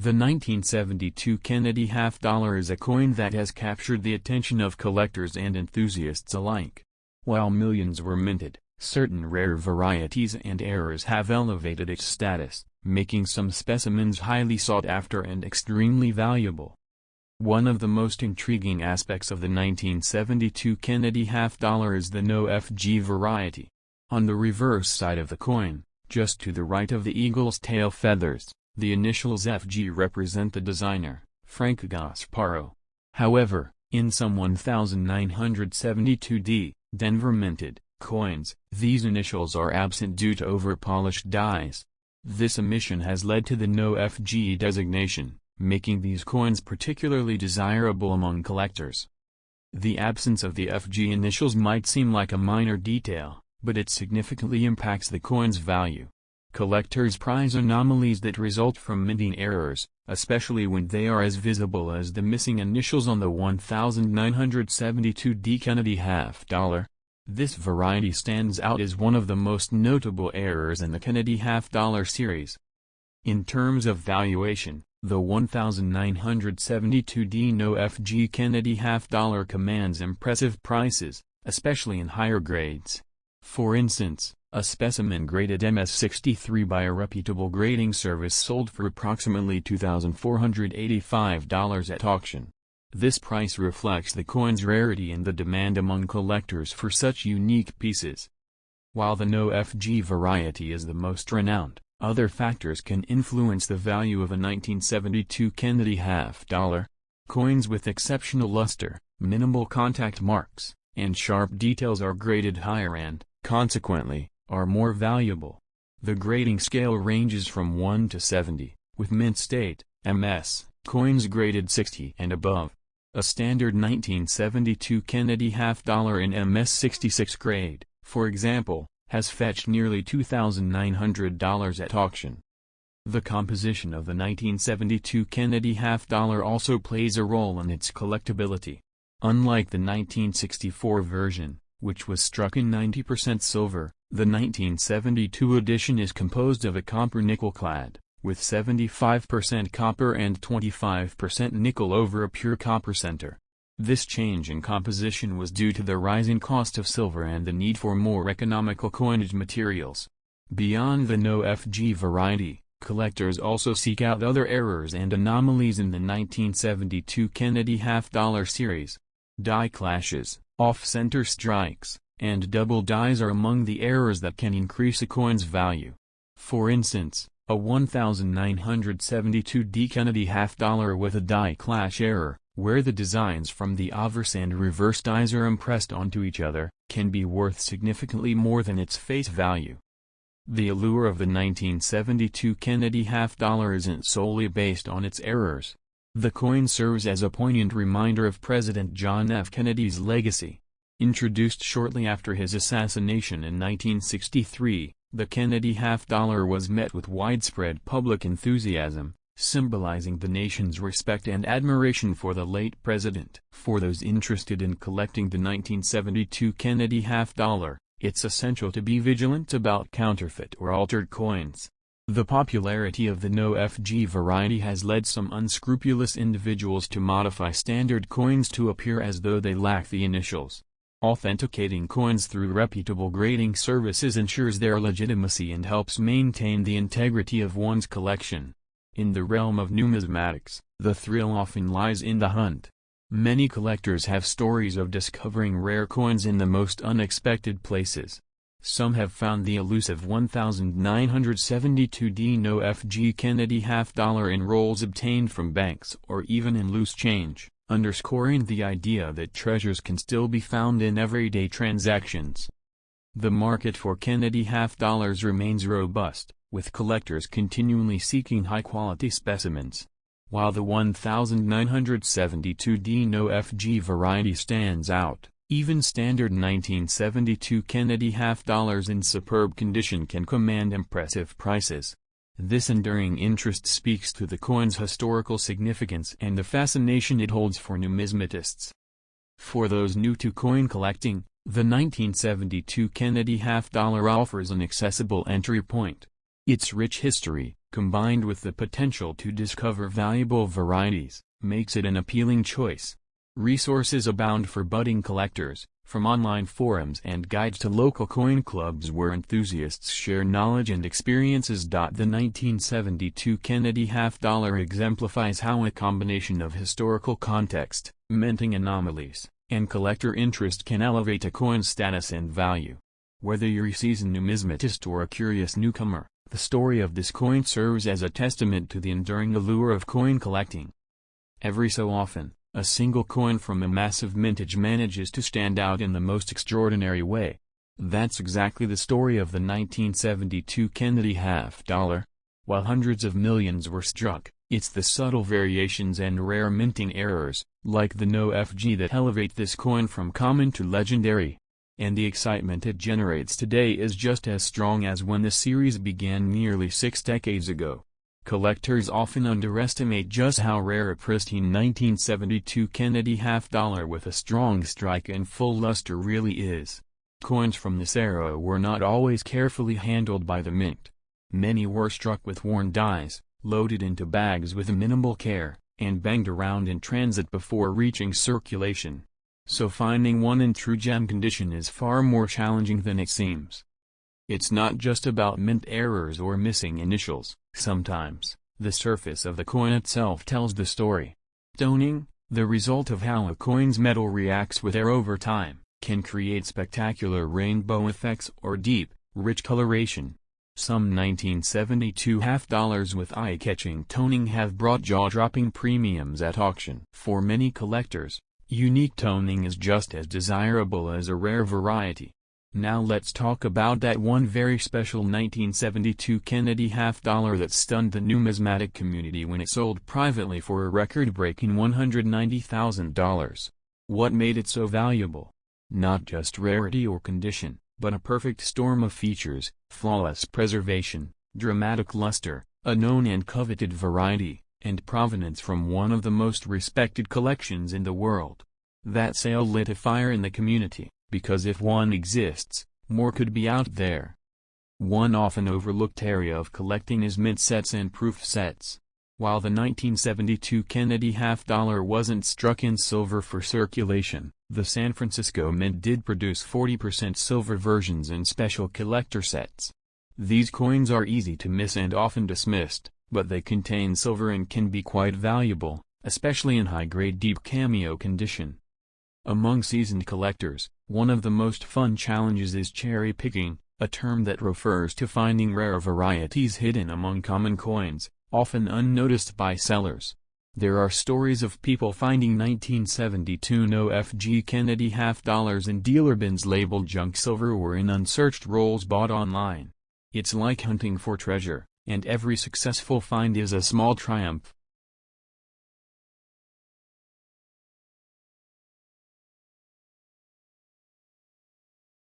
The 1972 Kennedy half dollar is a coin that has captured the attention of collectors and enthusiasts alike. While millions were minted, certain rare varieties and errors have elevated its status, making some specimens highly sought after and extremely valuable. One of the most intriguing aspects of the 1972 Kennedy half dollar is the no FG variety. On the reverse side of the coin, just to the right of the eagle's tail feathers, the initials FG represent the designer, Frank Gasparro. However, in some 1972D, Denver minted, coins, these initials are absent due to over-polished dies. This omission has led to the no FG designation, making these coins particularly desirable among collectors. The absence of the FG initials might seem like a minor detail, but it significantly impacts the coin's value. Collectors prize anomalies that result from minting errors, especially when they are as visible as the missing initials on the 1972D Kennedy half dollar. This variety stands out as one of the most notable errors in the Kennedy half dollar series. In terms of valuation, the 1972D no FG Kennedy half dollar commands impressive prices, especially in higher grades. For instance, a specimen graded MS63 by a reputable grading service sold for approximately $2,485 at auction. This price reflects the coin's rarity and the demand among collectors for such unique pieces. While the no FG variety is the most renowned, other factors can influence the value of a 1972 Kennedy half dollar. Coins with exceptional luster, minimal contact marks, and sharp details are graded higher and, consequently, are more valuable. The grading scale ranges from 1 to 70, with mint state, MS, coins graded 60 and above. A standard 1972 Kennedy half dollar in MS66 grade, for example, has fetched nearly $2,900 at auction. The composition of the 1972 Kennedy half dollar also plays a role in its collectability. Unlike the 1964 version, which was struck in 90% silver, the 1972 edition is composed of a copper nickel clad, with 75% copper and 25% nickel over a pure copper center. This change in composition was due to the rising cost of silver and the need for more economical coinage materials. Beyond the no FG variety, collectors also seek out other errors and anomalies in the 1972 Kennedy half dollar series. Die clashes, off-center strikes, and double dies are among the errors that can increase a coin's value. For instance, a 1972D Kennedy half dollar with a die clash error, where the designs from the obverse and reverse dies are impressed onto each other, can be worth significantly more than its face value. The allure of the 1972 Kennedy half dollar isn't solely based on its errors. The coin serves as a poignant reminder of President John F. Kennedy's legacy. Introduced shortly after his assassination in 1963, the Kennedy half dollar was met with widespread public enthusiasm, symbolizing the nation's respect and admiration for the late president. For those interested in collecting the 1972 Kennedy half dollar, it's essential to be vigilant about counterfeit or altered coins. The popularity of the no FG variety has led some unscrupulous individuals to modify standard coins to appear as though they lack the initials. Authenticating coins through reputable grading services ensures their legitimacy and helps maintain the integrity of one's collection. In the realm of numismatics, the thrill often lies in the hunt. Many collectors have stories of discovering rare coins in the most unexpected places. Some have found the elusive 1972D no FG Kennedy half dollar in rolls obtained from banks or even in loose change, underscoring the idea that treasures can still be found in everyday transactions. The market for Kennedy half dollars remains robust, with collectors continually seeking high-quality specimens. While the 1972D no FG variety stands out, even standard 1972 Kennedy half dollars in superb condition can command impressive prices. This enduring interest speaks to the coin's historical significance and the fascination it holds for numismatists. For those new to coin collecting, the 1972 Kennedy half dollar offers an accessible entry point. Its rich history, combined with the potential to discover valuable varieties, makes it an appealing choice. Resources abound for budding collectors, from online forums and guides to local coin clubs where enthusiasts share knowledge and experiences. The 1972 Kennedy half-dollar exemplifies how a combination of historical context, minting anomalies, and collector interest can elevate a coin's status and value. Whether you're a seasoned numismatist or a curious newcomer, the story of this coin serves as a testament to the enduring allure of coin collecting. Every so often, a single coin from a massive mintage manages to stand out in the most extraordinary way. That's exactly the story of the 1972 Kennedy half-dollar. While hundreds of millions were struck, it's the subtle variations and rare minting errors, like the no FG, that elevate this coin from common to legendary. And the excitement it generates today is just as strong as when the series began nearly 6 decades ago. Collectors often underestimate just how rare a pristine 1972 Kennedy half-dollar with a strong strike and full luster really is. Coins from this era were not always carefully handled by the mint. Many were struck with worn dies, loaded into bags with minimal care, and banged around in transit before reaching circulation. So finding one in true gem condition is far more challenging than it seems. It's not just about mint errors or missing initials. Sometimes, the surface of the coin itself tells the story. Toning, the result of how a coin's metal reacts with air over time, can create spectacular rainbow effects or deep, rich coloration. Some 1972 half-dollars with eye-catching toning have brought jaw-dropping premiums at auction. For many collectors, unique toning is just as desirable as a rare variety. Now let's talk about that one very special 1972 Kennedy half-dollar that stunned the numismatic community when it sold privately for a record-breaking $190,000. What made it so valuable? Not just rarity or condition, but a perfect storm of features: flawless preservation, dramatic luster, a known and coveted variety, and provenance from one of the most respected collections in the world. That sale lit a fire in the community, because if one exists, more could be out there. One often overlooked area of collecting is mint sets and proof sets. While the 1972 Kennedy half-dollar wasn't struck in silver for circulation, the San Francisco Mint did produce 40% silver versions in special collector sets. These coins are easy to miss and often dismissed, but they contain silver and can be quite valuable, especially in high-grade deep cameo condition. Among seasoned collectors, one of the most fun challenges is cherry picking, a term that refers to finding rare varieties hidden among common coins, often unnoticed by sellers. There are stories of people finding 1972 no FG Kennedy half-dollars in dealer bins labeled junk silver or in unsearched rolls bought online. It's like hunting for treasure, and every successful find is a small triumph.